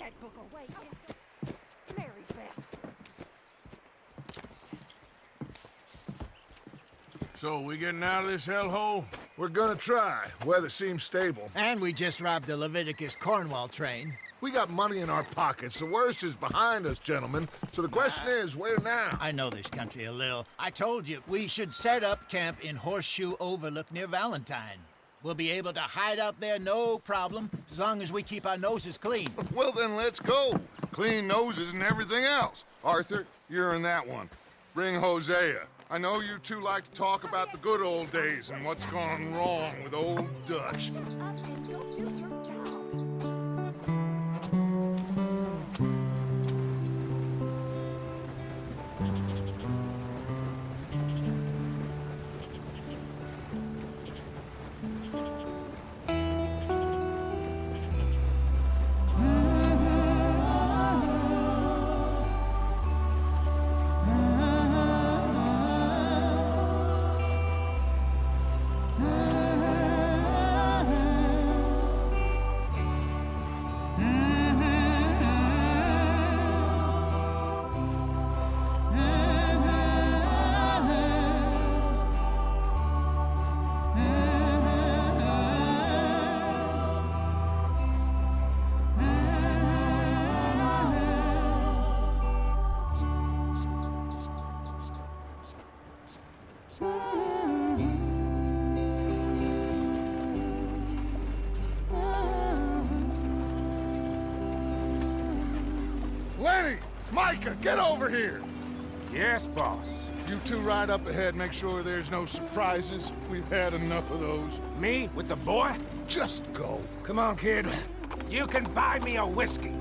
that book away. Mary Beth. So, we getting out of this hellhole? We're gonna try. Weather seems stable. And we just robbed a Leviticus Cornwall train. We got money in our pockets. The worst is behind us, gentlemen. So the question is, where now? I know this country a little. I told you, we should set up camp in Horseshoe Overlook near Valentine. We'll be able to hide out there, no problem, as long as we keep our noses clean. Well, then let's go. Clean noses and everything else. Arthur, you're in that one. Bring Hosea. I know you two like to talk about the good old days and what's gone wrong with old Dutch. Micah, get over here! Yes, boss. You two ride up ahead, make sure there's no surprises. We've had enough of those. Me? With the boy? Just go. Come on, kid. You can buy me a whiskey.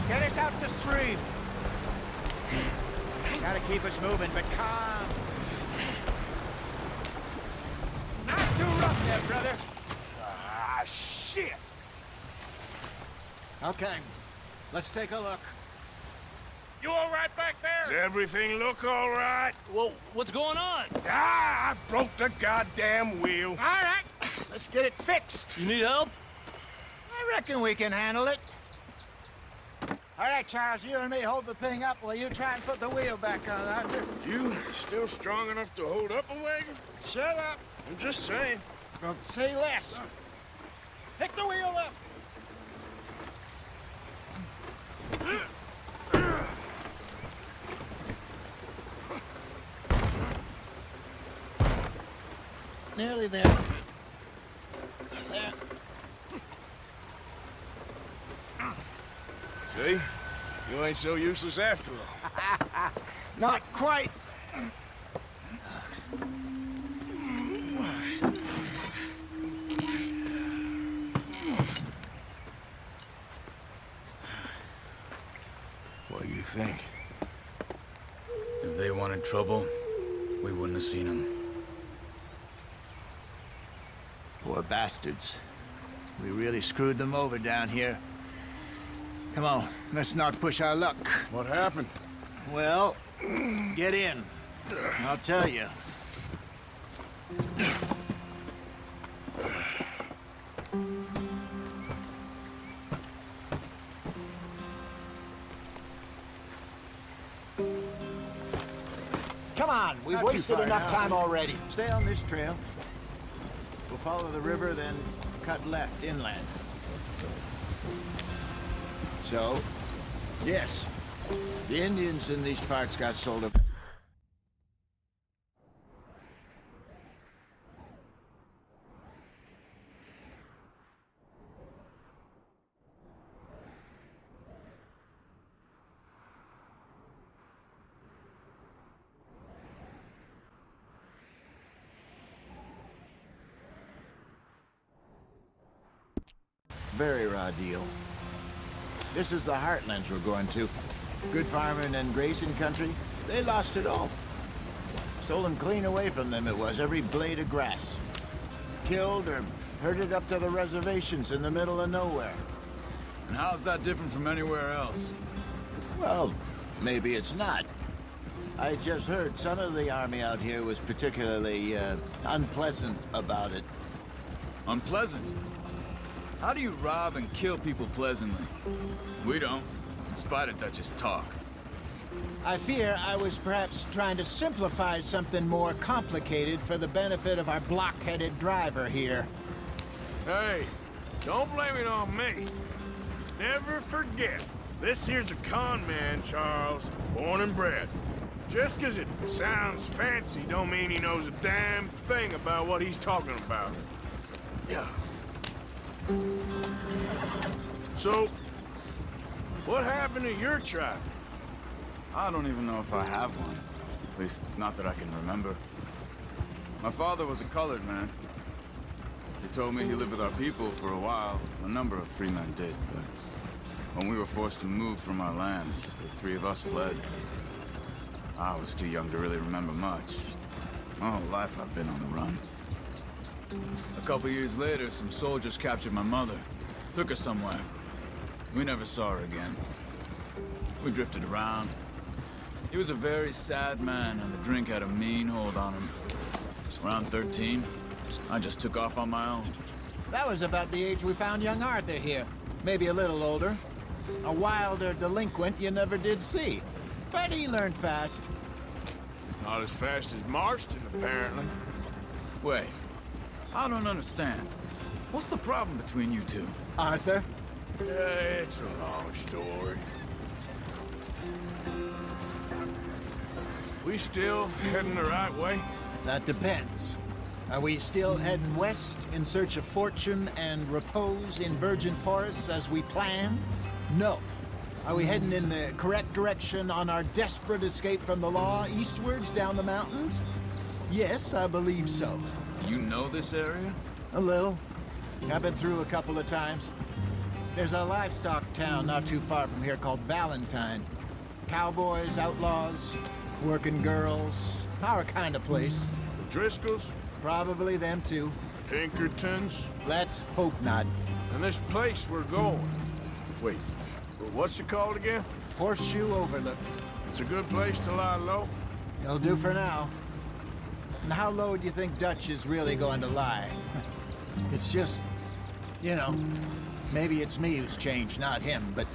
Get us out the stream. Gotta keep us moving, but calm. Not too rough there, brother. Ah, shit! Okay, let's take a look. You all right back Does there? everything look all right? Well, what's going on? Ah, I broke the goddamn wheel. All right, let's get it fixed. You need help? I reckon we can handle it. All right, Charles, you and me hold the thing up while you try and put the wheel back on, Arthur. You still strong enough to hold up a wagon? Shut up. I'm just saying. Don't say less. Pick the wheel up. Nearly there. There. See? You ain't so useless after all. Not quite. What do you think? If they wanted trouble, we wouldn't have seen them. Poor bastards. We really screwed them over down here. Come on, let's not push our luck. What happened? Well, get in. I'll tell you. Come on, we've Not too wasted far enough now. time already. Stay on this trail. We'll follow the river, then cut left inland. So, yes, the Indians in these parts got sold up. Very raw deal. This is the heartlands we're going to. Good farming and grazing country. They lost it all. Stolen clean away from them it was, every blade of grass. Killed or herded up to the reservations in the middle of nowhere. And how's that different from anywhere else? Well, maybe it's not. I just heard some of the army out here was particularly, unpleasant about it. Unpleasant? How do you rob and kill people pleasantly? We don't, in spite of Dutch's talk. I fear I was perhaps trying to simplify something more complicated for the benefit of our block-headed driver here. Hey, don't blame it on me. Never forget, this here's a con man, Charles, born and bred. Just 'cause it sounds fancy don't mean he knows a damn thing about what he's talking about. Yeah. So, what happened to your tribe? I don't even know if I have one. At least, not that I can remember. My father was a colored man. He told me he lived with our people for a while. A number of free men did, but when we were forced to move from our lands, the three of us fled. I was too young to really remember much. My whole life I've been on the run. A couple years later, some soldiers captured my mother. Took her somewhere. We never saw her again. We drifted around. He was a very sad man, and the drink had a mean hold on him. Around 13, I just took off on my own. That was about the age we found young Arthur here. Maybe a little older. A wilder delinquent you never did see. But he learned fast. Not as fast as Marston, apparently. Wait, I don't understand. What's the problem between you two? Arthur? Yeah, it's a long story. We still heading the right way? That depends. Are we still heading west in search of fortune and repose in virgin forests as we planned? No. Are we heading in the correct direction on our desperate escape from the law eastwards down the mountains? Yes, I believe so. You know this area? A little. I've been through a couple of times. There's a livestock town not too far from here called Valentine. Cowboys, outlaws, working girls, our kind of place. The Driscolls? Probably them too. Pinkertons? Let's hope not. And this place we're going. Wait, what's it called again? Horseshoe Overlook. It's a good place to lie low? It'll do for now. And how low do you think Dutch is really going to lie? It's just, you know, maybe it's me who's changed, not him, but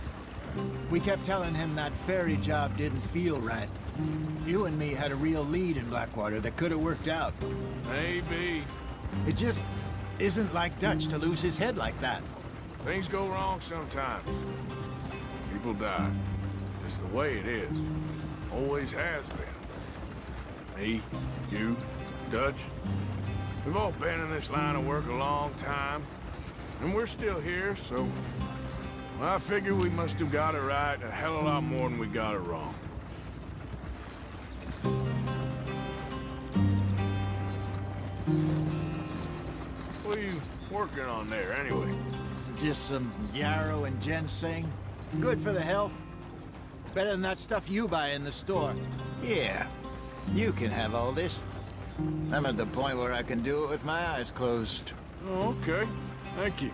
we kept telling him that ferry job didn't feel right. You and me had a real lead in Blackwater that could have worked out. Maybe. It just isn't like Dutch to lose his head like that. Things go wrong sometimes. People die. It's the way it is. Always has been. Me, you, Dutch. We've all been in this line of work a long time. And we're still here, so... well, I figure we must have got it right a hell of a lot more than we got it wrong. What are you working on there, anyway? Just some yarrow and ginseng. Good for the health. Better than that stuff you buy in the store. Yeah, you can have all this. I'm at the point where I can do it with my eyes closed. Oh, okay. Thank you.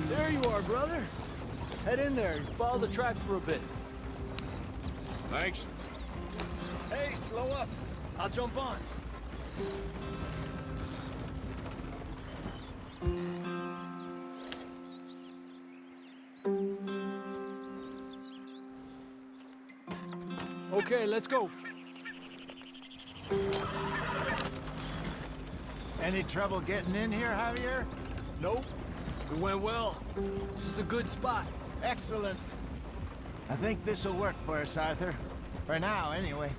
There you are, brother. Head in there and follow the track for a bit. Thanks. Hey, slow up. I'll jump on. Okay, let's go. Any trouble getting in here, Javier? Nope. It went well. This is a good spot. Excellent. I think this'll work for us, Arthur. For now, anyway.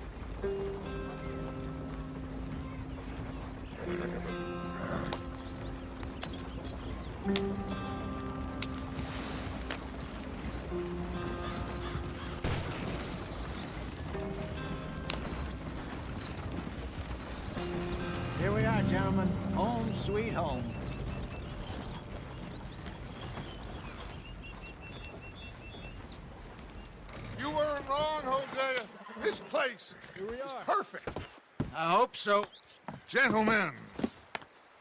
Here we are, gentlemen. Home sweet home. You weren't wrong, Hosea. This place is perfect. I hope so. Gentlemen,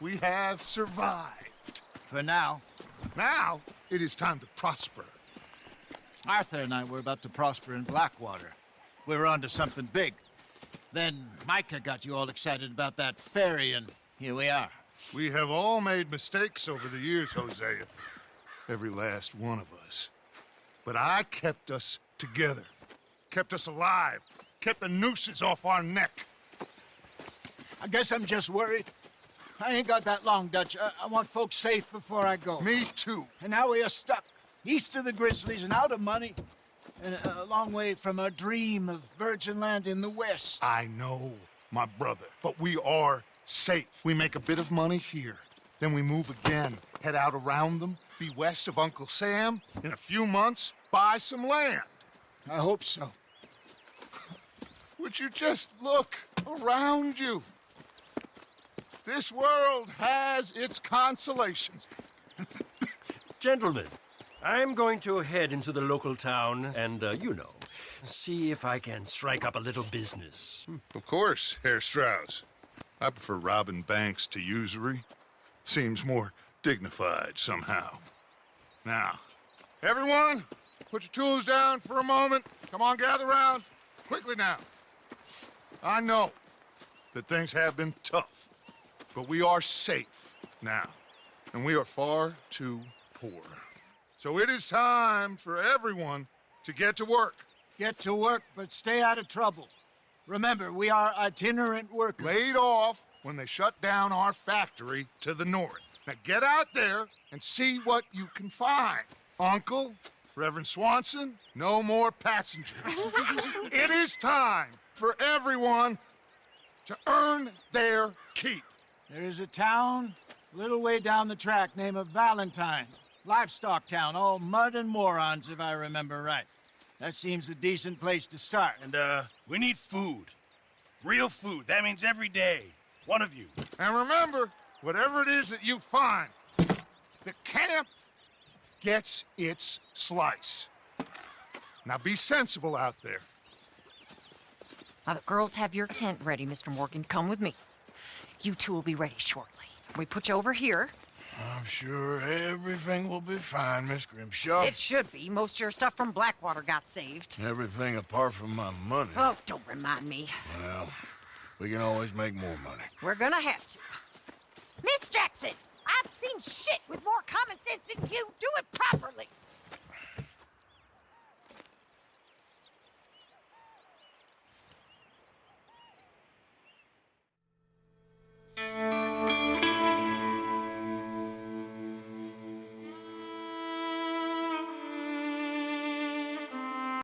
we have survived. For now. Now, it is time to prosper. Arthur and I were about to prosper in Blackwater. We were onto something big. Then Micah got you all excited about that ferry, and here we are. We have all made mistakes over the years, Hosea. Every last one of us. But I kept us together. Kept us alive. Kept the nooses off our neck. I guess I'm just worried. I ain't got that long, Dutch. I want folks safe before I go. Me too. And now we are stuck, east of the Grizzlies and out of money, and a long way from our dream of virgin land in the west. I know, my brother, but we are safe. We make a bit of money here, then we move again, head out around them, be west of Uncle Sam, in a few months, buy some land. I hope so. Would you just look around you? This world has its consolations. Gentlemen, I'm going to head into the local town and, see if I can strike up a little business. Of course, Herr Strauss. I prefer robbing banks to usury. Seems more dignified somehow. Now, everyone, put your tools down for a moment. Come on, gather round. Quickly now. I know that things have been tough, but we are safe now, and we are far too poor. So it is time for everyone to get to work. Get to work, but stay out of trouble. Remember, we are itinerant workers. Laid off when they shut down our factory to the north. Now get out there and see what you can find. Uncle, Reverend Swanson, no more passengers. It is time for everyone to earn their keep. There is a town a little way down the track named Valentine. Livestock town, all mud and morons, if I remember right. That seems a decent place to start. And, we need food. Real food. That means every day. One of you. And remember, whatever it is that you find, the camp gets its slice. Now be sensible out there. Now, the girls have your tent ready, Mr. Morgan. Come with me. You two will be ready shortly. We put you over here. I'm sure everything will be fine, Miss Grimshaw. It should be. Most of your stuff from Blackwater got saved. Everything apart from my money. Oh, don't remind me. Well, we can always make more money. We're gonna have to. Miss Jackson, I've seen shit with more common sense than you. Do it properly.